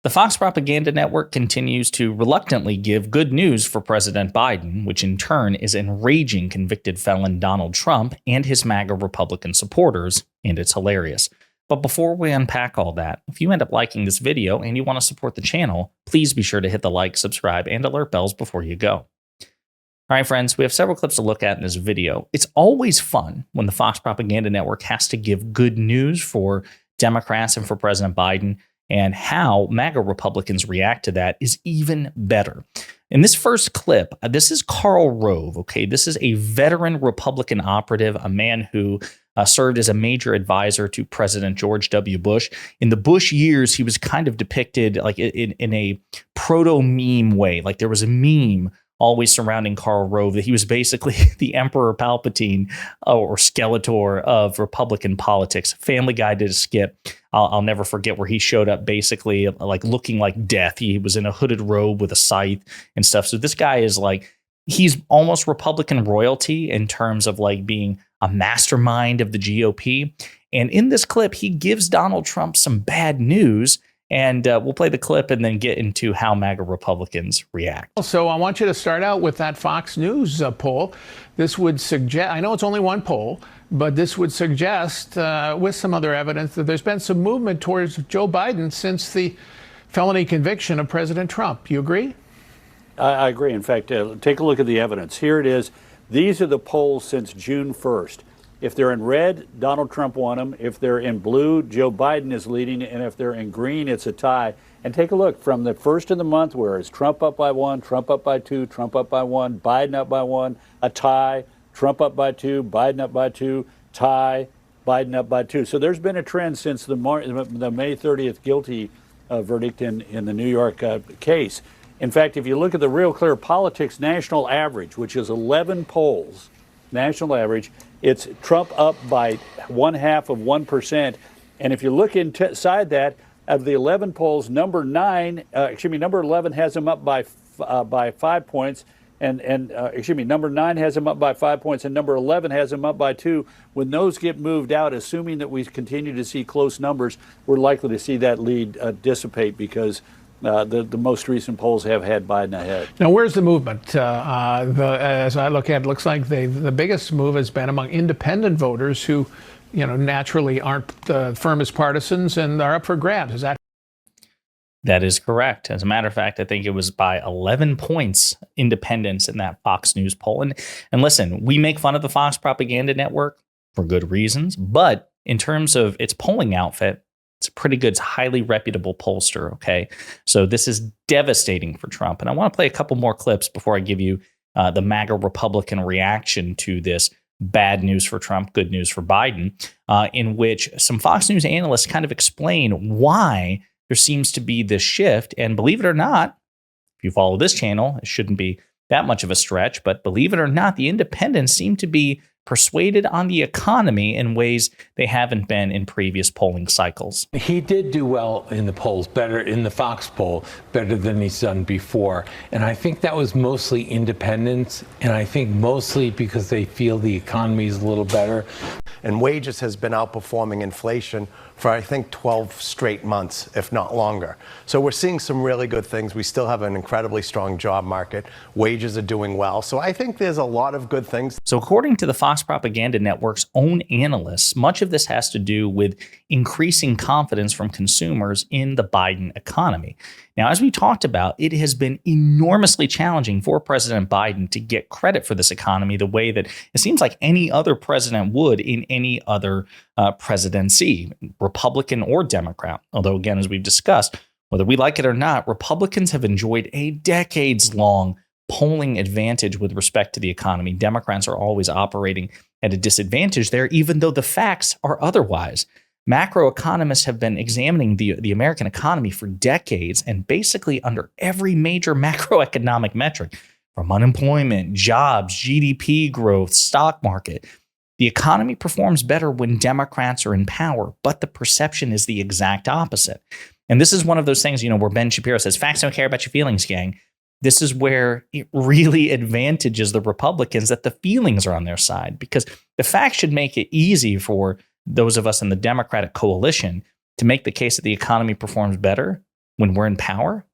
The Fox Propaganda Network continues to reluctantly give good news for President Biden, which in turn is enraging convicted felon Donald Trump and his MAGA Republican supporters, and it's hilarious. But before we unpack all that, if you end up liking this video and you want to support the channel, please be sure to hit the like, subscribe, and alert bells before you go. All right, friends, we have several clips to look at in this video. It's always fun when the Fox Propaganda Network has to give good news for Democrats and for President Biden, and how MAGA Republicans react to that is even better. In this first clip, this is Karl Rove, okay? This is a veteran Republican operative, a man who served as a major advisor to President George W. Bush. In the Bush years, he was kind of depicted like in a proto-meme way. Like there was a meme always surrounding Karl Rove that he was basically the Emperor Palpatine or Skeletor of Republican politics. Family Guy did a skit. I'll never forget where he showed up basically like looking like death. He was in a hooded robe with a scythe and stuff. So this guy is like, he's almost Republican royalty in terms of like being a mastermind of the GOP. And in this clip, he gives Donald Trump some bad news. And we'll play the clip and then get into how MAGA Republicans react. So I want you to start out with that Fox News poll. This would suggest, I know it's only one poll, but this would suggest with some other evidence that there's been some movement towards Joe Biden since the felony conviction of President Trump. You agree? I agree. In fact, take a look at the evidence. Here it is. These are the polls since June 1st. If they're in red, Donald Trump won them. If they're in blue, Joe Biden is leading. And if they're in green, it's a tie. And take a look from the first of the month, where it's Trump up by 1, Trump up by 2, Trump up by 1, Biden up by 1, a tie, Trump up by 2, Biden up by 2, tie, Biden up by 2. So there's been a trend since the May 30th guilty verdict in the New York case. In fact, if you look at the Real Clear Politics national average, which is 11 polls, national average, it's Trump up by 0.5%. And if you look inside that, of the 11 polls, number 11 has him up by 5 points. Number 9 has him up by 5 points, and number 11 has him up by 2. When those get moved out, assuming that we continue to see close numbers, we're likely to see that lead dissipate because the most recent polls have had Biden ahead. Now, where's the movement? As I look at it, looks like the biggest move has been among independent voters who, naturally aren't the firmest partisans and are up for grabs. Is that? That is correct. As a matter of fact, I think it was by 11 points independents in that Fox News poll. And listen, we make fun of the Fox Propaganda Network for good reasons, but in terms of its polling outfit, it's a pretty good, highly reputable pollster, okay? So this is devastating for Trump. And I want to play a couple more clips before I give you the MAGA Republican reaction to this bad news for Trump, good news for Biden, in which some Fox News analysts kind of explain why there seems to be this shift. And believe it or not, if you follow this channel, it shouldn't be that much of a stretch, but believe it or not, the independents seem to be persuaded on the economy in ways they haven't been in previous polling cycles. He did do well in the polls, better in the Fox poll, better than he's done before. And I think that was mostly independents, and I think mostly because they feel the economy is a little better. And wages has been outperforming inflation for, I think, 12 straight months, if not longer. So we're seeing some really good things. We still have an incredibly strong job market. Wages are doing well. So I think there's a lot of good things. So according to the Fox Propaganda Network's own analysts, much of this has to do with increasing confidence from consumers in the Biden economy. Now, as we talked about, it has been enormously challenging for President Biden to get credit for this economy the way that it seems like any other president would in any other presidency, Republican or Democrat. Although, again, as we've discussed, whether we like it or not, Republicans have enjoyed a decades-long polling advantage with respect to the economy. Democrats are always operating at a disadvantage there, even though the facts are otherwise. Macroeconomists have been examining the American economy for decades, and basically under every major macroeconomic metric, from unemployment, jobs, GDP growth, stock market, the economy performs better when Democrats are in power, but the perception is the exact opposite. And this is one of those things, where Ben Shapiro says, facts don't care about your feelings, gang. This is where it really advantages the Republicans that the feelings are on their side, because the facts should make it easy for those of us in the Democratic coalition to make the case that the economy performs better when we're in power,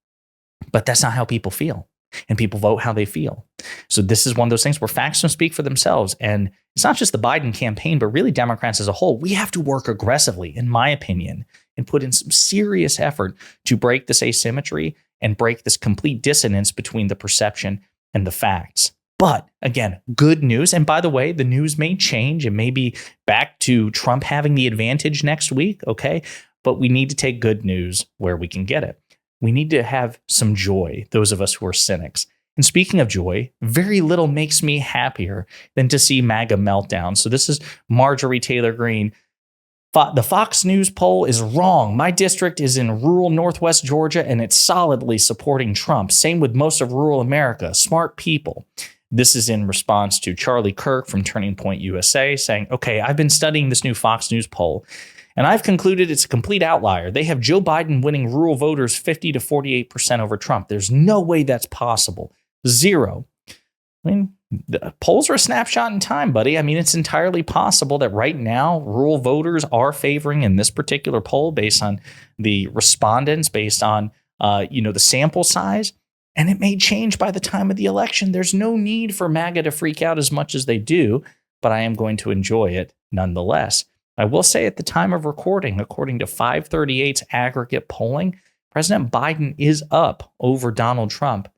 but that's not how people feel. And people vote how they feel. So this is one of those things where facts don't speak for themselves. And it's not just the Biden campaign, but really Democrats as a whole. We have to work aggressively, in my opinion, and put in some serious effort to break this asymmetry and break this complete dissonance between the perception and the facts. But again, good news. And by the way, the news may change. It may be back to Trump having the advantage next week. Okay. But we need to take good news where we can get it. We need to have some joy, those of us who are cynics. And speaking of joy, very little makes me happier than to see MAGA meltdown. So this is Marjorie Taylor Greene. The Fox News poll is wrong. My district is in rural Northwest Georgia, and it's solidly supporting Trump. Same with most of rural America. Smart people. This is in response to Charlie Kirk from Turning Point USA saying, okay, I've been studying this new Fox News poll, and I've concluded it's a complete outlier. They have Joe Biden winning rural voters 50 to 48% over Trump. There's no way that's possible. Zero. I mean, the polls are a snapshot in time, buddy. I mean, it's entirely possible that right now rural voters are favoring in this particular poll based on the respondents, based on the sample size. And it may change by the time of the election. There's no need for MAGA to freak out as much as they do, but I am going to enjoy it nonetheless. I will say at the time of recording, according to 538's aggregate polling, President Biden is up over Donald Trump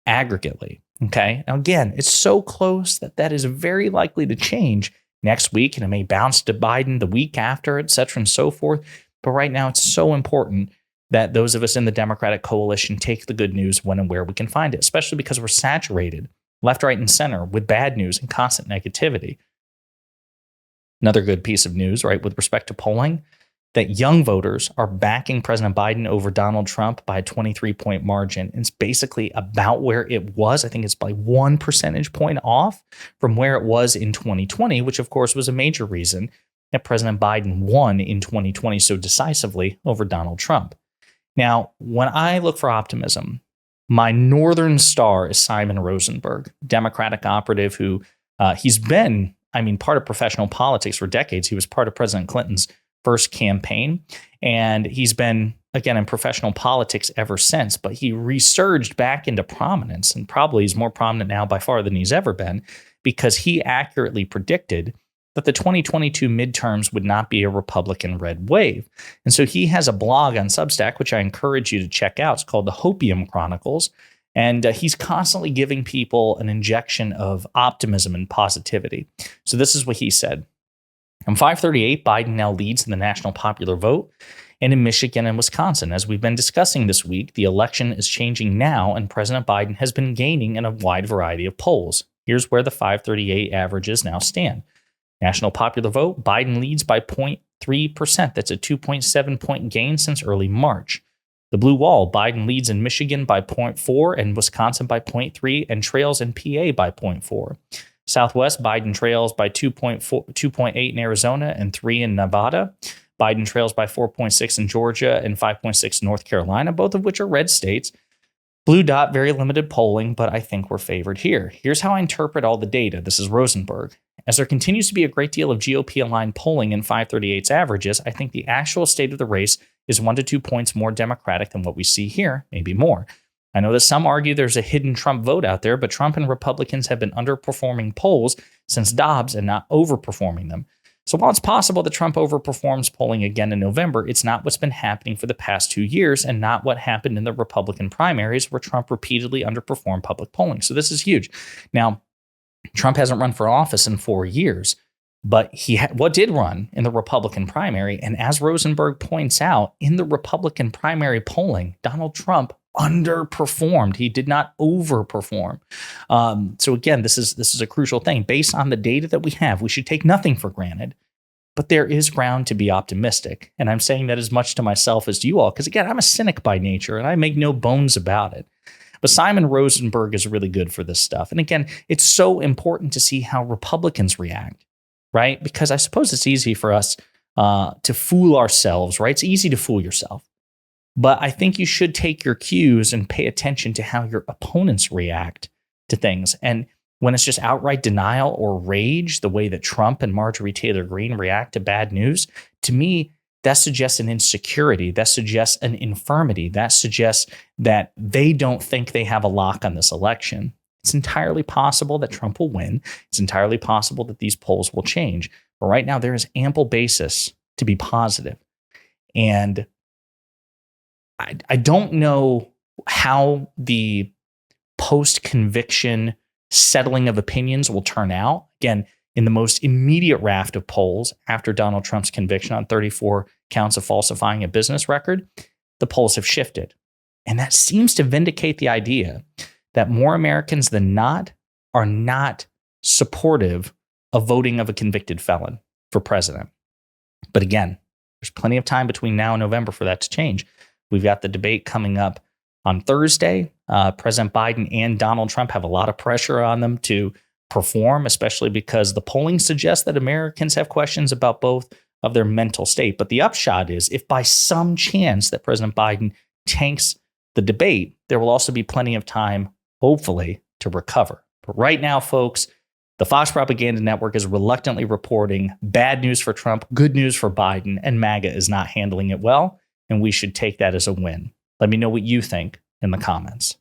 aggregately. Okay. Now, again, it's so close that is very likely to change next week, and it may bounce to Biden the week after, et cetera, and so forth. But right now, it's so important that those of us in the Democratic coalition take the good news when and where we can find it, especially because we're saturated left, right, and center with bad news and constant negativity. Another good piece of news, right, with respect to polling, that young voters are backing President Biden over Donald Trump by a 23-point margin. It's basically about where it was. I think it's by 1 percentage point off from where it was in 2020, which of course was a major reason that President Biden won in 2020 so decisively over Donald Trump. Now, when I look for optimism, my northern star is Simon Rosenberg, Democratic operative who he's been part of professional politics for decades. He was part of President Clinton's first campaign, and he's been, again, in professional politics ever since, but he resurged back into prominence, and probably is more prominent now by far than he's ever been, because he accurately predicted that the 2022 midterms would not be a Republican red wave. And so he has a blog on Substack, which I encourage you to check out. It's called the Hopium Chronicles. And he's constantly giving people an injection of optimism and positivity. So this is what he said. On 538, Biden now leads in the national popular vote and in Michigan and Wisconsin. As we've been discussing this week, the election is changing now, and President Biden has been gaining in a wide variety of polls. Here's where the 538 averages now stand. National popular vote, Biden leads by 0.3%. That's a 2.7-point gain since early March. The blue wall, Biden leads in Michigan by 0.4 and Wisconsin by 0.3 and trails in PA by 0.4. Southwest, Biden trails by 2.8 in Arizona and 3 in Nevada. Biden trails by 4.6 in Georgia and 5.6 in North Carolina, both of which are red states. Blue dot, very limited polling, but I think we're favored here. Here's how I interpret all the data. This is Rosenberg. As there continues to be a great deal of GOP-aligned polling in 538's averages, I think the actual state of the race is 1 to 2 points more Democratic than what we see here, maybe more. I know that some argue there's a hidden Trump vote out there, but Trump and Republicans have been underperforming polls since Dobbs and not overperforming them. So while it's possible that Trump overperforms polling again in November, it's not what's been happening for the past 2 years and not what happened in the Republican primaries where Trump repeatedly underperformed public polling. So this is huge. Now, Trump hasn't run for office in 4 years, but he did run in the Republican primary. And as Rosenberg points out, in the Republican primary polling, Donald Trump underperformed. He did not overperform. So again, this is a crucial thing. Based on the data that we have, we should take nothing for granted, but there is ground to be optimistic. And I'm saying that as much to myself as to you all, because again, I'm a cynic by nature and I make no bones about it. But Simon Rosenberg is really good for this stuff. And again, it's so important to see how Republicans react, right? Because I suppose it's easy for us to fool ourselves, right? It's easy to fool yourself. But I think you should take your cues and pay attention to how your opponents react to things. And when it's just outright denial or rage, the way that Trump and Marjorie Taylor Greene react to bad news, to me, that suggests an insecurity. That suggests an infirmity. That suggests that they don't think they have a lock on this election. It's entirely possible that Trump will win. It's entirely possible that these polls will change. But right now, there is ample basis to be positive. And I don't know how the post-conviction settling of opinions will turn out. Again, in the most immediate raft of polls after Donald Trump's conviction on 34 counts of falsifying a business record, the polls have shifted. And that seems to vindicate the idea that more Americans than not are not supportive of voting of a convicted felon for president. But again, there's plenty of time between now and November for that to change. We've got the debate coming up on Thursday. President Biden and Donald Trump have a lot of pressure on them to perform, especially because the polling suggests that Americans have questions about both of their mental state. But the upshot is, if by some chance that President Biden tanks the debate, there will also be plenty of time, hopefully, to recover. But right now, folks, the Fox Propaganda Network is reluctantly reporting bad news for Trump, good news for Biden, and MAGA is not handling it well, and we should take that as a win. Let me know what you think in the comments.